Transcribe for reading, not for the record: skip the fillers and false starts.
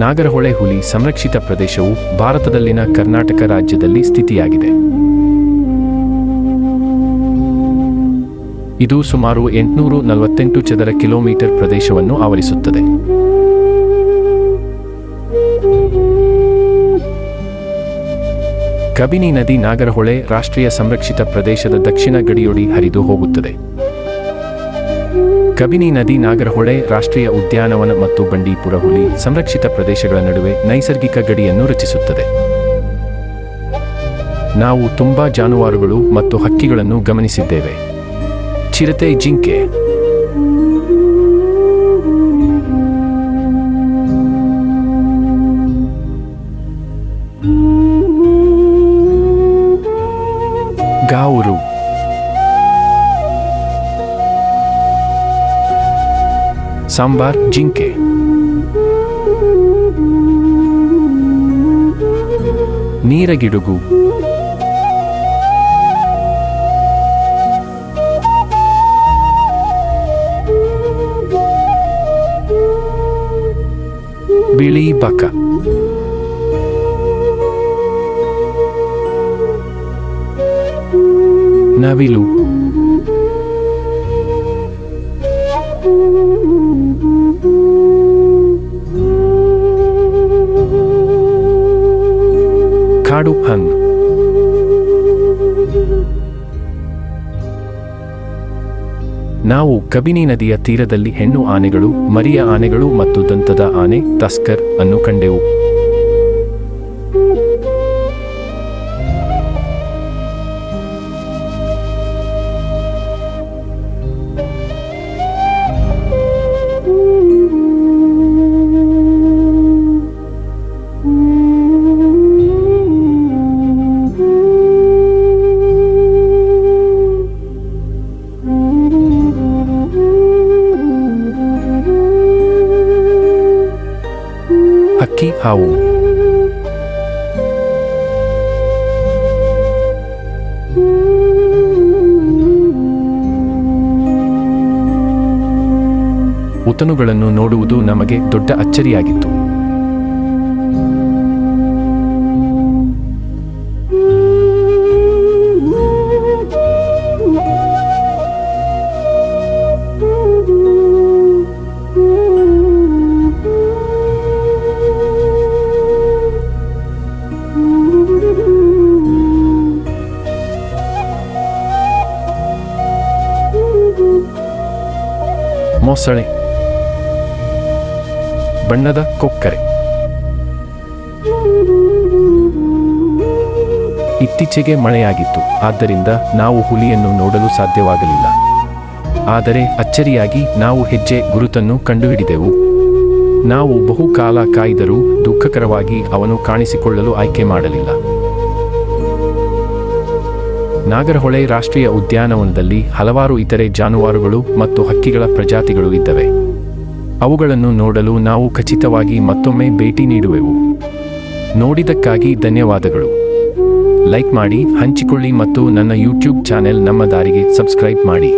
ನಾಗರಹೊಳೆ ಹುಲಿ ಸಂರಕ್ಷಿತ ಪ್ರದೇಶವು ಭಾರತದಲ್ಲಿನ ಕರ್ನಾಟಕ ರಾಜ್ಯದಲ್ಲಿ ಸ್ಥಿತಿಯಾಗಿದೆ. ಇದು ಸುಮಾರು 848 ಚದರ ಕಿಲೋಮೀಟರ್ ಪ್ರದೇಶವನ್ನು ಆವರಿಸುತ್ತದೆ. ಕಬಿನಿ ನದಿ ನಾಗರಹೊಳೆ ರಾಷ್ಟ್ರೀಯ ಸಂರಕ್ಷಿತ ಪ್ರದೇಶದ ದಕ್ಷಿಣ ಗಡಿಯೊಡಿ ಹರಿದು ಹೋಗುತ್ತದೆ. ಕಬಿನಿ ನದಿ ನಾಗರಹೊಳೆ ರಾಷ್ಟ್ರೀಯ ಉದ್ಯಾನವನ ಮತ್ತು ಬಂಡೀಪುರ ಹುಲಿ ಸಂರಕ್ಷಿತ ಪ್ರದೇಶಗಳ ನಡುವೆ ನೈಸರ್ಗಿಕ ಗಡಿಯನ್ನು ರಚಿಸುತ್ತದೆ. ನಾವು ತುಂಬಾ ಜಾನುವಾರುಗಳು ಮತ್ತು ಹಕ್ಕಿಗಳನ್ನು ಗಮನಿಸಿದ್ದೇವೆ. ಚಿರತೆ, ಜಿಂಕೆ, ಗಾವುರು, ಸಾಂಬಾರ್ ಜಿಂಕೆ, ನೀರಗಿಡುಗು, ಬಿಳಿ ಬಕ, ನವಿಲು, ಕಾಡು ಹಂಗ್. ನಾವು ಕಬಿನಿ ನದಿಯ ತೀರದಲ್ಲಿ ಹೆಣ್ಣು ಆನೆಗಳು, ಮರಿಯ ಆನೆಗಳು ಮತ್ತು ದಂತದ ಆನೆ ಟಸ್ಕರ್ ಅನ್ನು ಕಂಡೆವು. ಹಕ್ಕಿ, ಹಾವು, ಉತನುಗಳನ್ನು ನೋಡುವುದು ನಮಗೆ ದೊಡ್ಡ ಅಚ್ಚರಿಯಾಗಿತ್ತು. ಮೊಸಳೆ, ಬಣ್ಣದ ಕೊಕ್ಕರೆ. ಇತ್ತೀಚೆಗೆ ಮಳೆಯಾಗಿತ್ತು, ಆದ್ದರಿಂದ ನಾವು ಹುಲಿಯನ್ನು ನೋಡಲು ಸಾಧ್ಯವಾಗಲಿಲ್ಲ. ಆದರೆ ಅಚ್ಚರಿಯಾಗಿ ನಾವು ಹೆಜ್ಜೆ ಗುರುತನ್ನು ಕಂಡುಹಿಡಿದೆವು. ನಾವು ಬಹುಕಾಲ ಕಾಯ್ದರೂ ದುಃಖಕರವಾಗಿ ಅವನು ಕಾಣಿಸಿಕೊಳ್ಳಲು ಆಯ್ಕೆ ಮಾಡಲಿಲ್ಲ. ನಾಗರಹೊಳೆ ರಾಷ್ಟ್ರೀಯ ಉದ್ಯಾನವನದಲ್ಲಿ ಹಲವಾರು ಇತರೆ ಜಾನುವಾರುಗಳು ಮತ್ತು ಹಕ್ಕಿಗಳ ಪ್ರಜಾತಿಗಳು ಇದ್ದವೆ. ಅವುಗಳನ್ನು ನೋಡಲು ನಾವು ಖಚಿತವಾಗಿ ಮತ್ತೊಮ್ಮೆ ಭೇಟಿ ನೀಡುವೆವು. ನೋಡಿದ್ದಕ್ಕಾಗಿ ಧನ್ಯವಾದಗಳು. ಲೈಕ್ ಮಾಡಿ, ಹಂಚಿಕೊಳ್ಳಿ ಮತ್ತು ನನ್ನ ಯೂಟ್ಯೂಬ್ ಚಾನೆಲ್ ನಮ್ಮ ದಾರಿಗೆ ಸಬ್ಸ್ಕ್ರೈಬ್ ಮಾಡಿ.